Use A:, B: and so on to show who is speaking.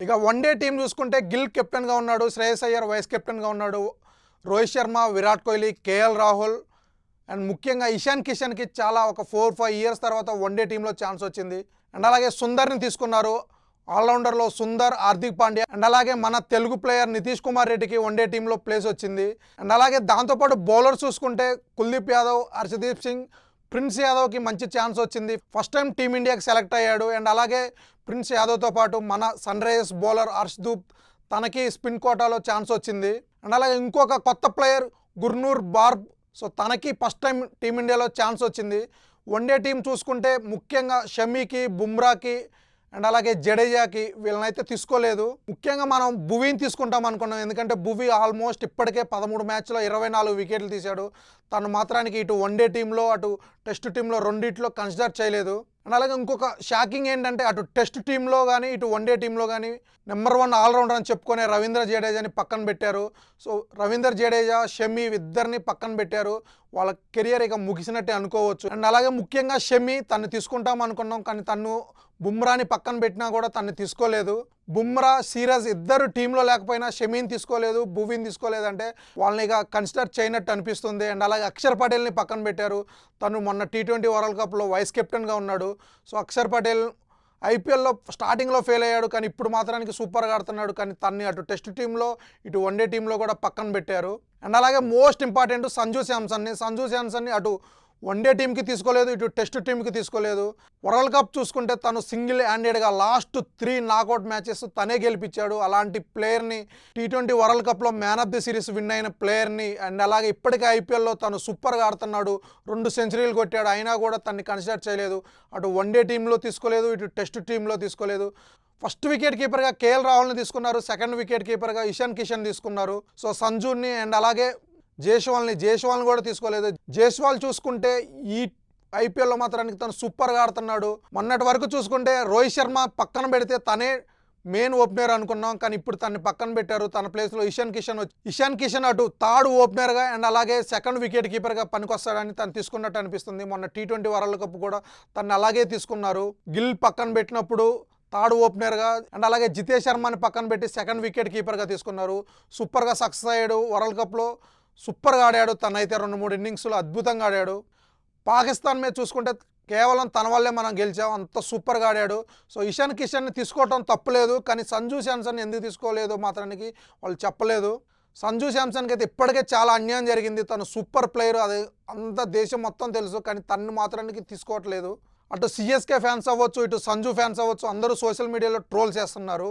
A: ఇక one day team చూసుకుంటే గిల్ కెప్టెన్గా ఉన్నాడు, శ్రేయస్ అయ్యర్ వైస్ కెప్టెన్గా ఉన్నాడు, రోహిత్ శర్మ, విరాట్ కోహ్లీ, కేఎల్ రాహుల్ అండ్ ముఖ్యంగా ఇషాన్ కిషన్కి చాలా ఒక 4-5 ఇయర్స్ తర్వాత వన్డే టీంలో ఛాన్స్ వచ్చింది. అండ్ అలాగే సుందర్ని తీసుకున్నారు, ఆల్రౌండర్లో సుందర్, హార్దిక్ పాండ్యా అండ్ అలాగే మన తెలుగు ప్లేయర్ నితీష్ కుమార్ రెడ్డికి వన్డే టీంలో ప్లేస్ వచ్చింది. అండ్ అలాగే దాంతోపాటు బౌలర్స్ చూసుకుంటే కుల్దీప్ యాదవ్, హర్షదీప్ సింగ్, ప్రిన్స్ యాదవ్కి మంచి ఛాన్స్ వచ్చింది. ఫస్ట్ టైం టీమిండియాకి సెలెక్ట్ అయ్యాడు. అండ్ అలాగే ప్రిన్స్ యాదవ్తో పాటు మన సన్ రైజర్స్ బౌలర్ హర్షదీప్, తనకి స్పిన్ కోటాలో ఛాన్స్ వచ్చింది. అండ్ అలాగే ఇంకొక కొత్త ప్లేయర్ గుర్నూర్ బార్బ్, సో తనకి ఫస్ట్ టైం టీమిండియాలో ఛాన్స్ వచ్చింది. వన్డే టీం చూసుకుంటే ముఖ్యంగా షమీకి, బుమ్రాకి అండ్ అలాగే జడేజాకి వీళ్ళనైతే తీసుకోలేదు. ముఖ్యంగా మనం భువీని తీసుకుంటాం అనుకున్నాం, ఎందుకంటే భువీ ఆల్మోస్ట్ ఇప్పటికే 13 మ్యాచ్లో 24 వికెట్లు తీశాడు. తను మాత్రానికి ఇటు వన్డే టీంలో అటు టెస్ట్ టీంలో రెండిట్లో కన్సిడర్ చేయలేదు. అండ్ అలాగే ఇంకొక షాకింగ్ ఏంటంటే అటు టెస్ట్ టీంలో కానీ ఇటు వన్డే టీంలో కానీ నెంబర్ 1 ఆల్రౌండర్ అని చెప్పుకునే రవీంద్ర జడేజాని పక్కన పెట్టారు. సో రవీంద్ర జడేజా, షమీ ఇద్దరిని పక్కన పెట్టారు. వాళ్ళ కెరియర్ ఇక ముగిసినట్టే అనుకోవచ్చు. అండ్ అలాగే ముఖ్యంగా షమీ తను తీసుకుంటాం అనుకున్నాం, కానీ తను బుమ్రాని పక్కన పెట్టినా కూడా తను తీసుకోలేదు. బుమ్రా, సిరాజ్ ఇద్దరు టీంలో లేకపోయినా షమీని తీసుకోలేదు, భువీని తీసుకోలేదంటే వాళ్ళని ఇక కన్సిడర్ చేయనట్టు అనిపిస్తుంది. అండ్ అలాగే అక్షర్ పటేల్ని పక్కన పెట్టారు. తను మొన్న T20 వరల్డ్ కప్లో వైస్ కెప్టెన్గా ఉన్నాడు. సో అక్షర్ పటేల్ ఐపీఎల్లో స్టార్టింగ్లో ఫెయిల్ అయ్యాడు, కానీ ఇప్పుడు మాత్రానికి సూపర్గా ఆడుతున్నాడు. కానీ తన్ని అటు టెస్ట్ టీంలో ఇటు వన్డే టీంలో కూడా పక్కన పెట్టారు. అండ్ అలాగే మోస్ట్ ఇంపార్టెంట్ సంజు శాంసన్ని అటు వన్డే టీంకి తీసుకోలేదు, ఇటు టెస్ట్ టీంకి తీసుకోలేదు. వరల్డ్ కప్ చూసుకుంటే తను సింగిల్ హ్యాండెడ్గా లాస్ట్ 3 నాకౌట్ మ్యాచెస్ తనే గెలిపించాడు. అలాంటి ప్లేయర్ని, T20 వరల్డ్ కప్లో man of the series win అయిన ప్లేయర్ని, అండ్ అలాగే ఇప్పటికే ఐపీఎల్లో తను సూపర్గా ఆడుతున్నాడు, 2 సెంచరీలు కొట్టాడు, అయినా కూడా తన్ని కన్సిడర్ చేయలేదు. అటు వన్డే టీంలో తీసుకోలేదు, ఇటు టెస్ట్ టీంలో తీసుకోలేదు. ఫస్ట్ వికెట్ కీపర్గా కేఎల్ రాహుల్ని తీసుకున్నారు, సెకండ్ వికెట్ కీపర్గా ఇషాన్ కిషన్ తీసుకున్నారు. సో సంజుని అండ్ అలాగే జైస్వాల్ని కూడా తీసుకోలేదు. జైస్వాల్ చూసుకుంటే ఈ ఐపీఎల్లో మాత్రానికి తను సూపర్గా ఆడుతున్నాడు. మొన్నటి వరకు చూసుకుంటే రోహిత్ శర్మ పక్కన పెడితే తనే మెయిన్ ఓపెనర్ అనుకున్నాం, కానీ ఇప్పుడు తనని పక్కన పెట్టారు. తన ప్లేస్లో ఇషాన్ కిషన్ అటు థర్డ్ ఓపెనర్గా అండ్ అలాగే సెకండ్ వికెట్ కీపర్గా పనికొస్తాడని తను తీసుకున్నట్టు అనిపిస్తుంది. మొన్న T20 వరల్డ్ కప్ కూడా తను అలాగే తీసుకున్నారు. గిల్ పక్కన పెట్టినప్పుడు థర్డ్ ఓపెనర్గా అండ్ అలాగే జితేష్ శర్మని పక్కన పెట్టి సెకండ్ వికెట్ కీపర్గా తీసుకున్నారు. సూపర్గా సక్సెస్ అయ్యాడు. వరల్డ్ కప్లో సూపర్గా ఆడాడు. తనైతే 2-3 ఇన్నింగ్స్లో అద్భుతంగా ఆడాడు. పాకిస్తాన్ మీద చూసుకుంటే కేవలం తన వల్లే మనం గెలిచాం, అంత సూపర్గా ఆడాడు. సో ఇషాన్ కిషన్ని తీసుకోవటం తప్పులేదు, కానీ సంజు శాంసన్ ఎందుకు తీసుకోలేదో మాత్రానికి వాళ్ళు చెప్పలేదు. సంజు శాంసన్కి అయితే ఇప్పటికే చాలా అన్యాయం జరిగింది. తను సూపర్ ప్లేయర్, అది అంత దేశం మొత్తం తెలుసు, కానీ తను మాత్రానికి తీసుకోవట్లేదు. అటు సిఎస్కే ఫ్యాన్స్ అవ్వచ్చు, ఇటు సంజు ఫ్యాన్స్ అవ్వచ్చు, అందరూ సోషల్ మీడియాలో ట్రోల్ చేస్తున్నారు.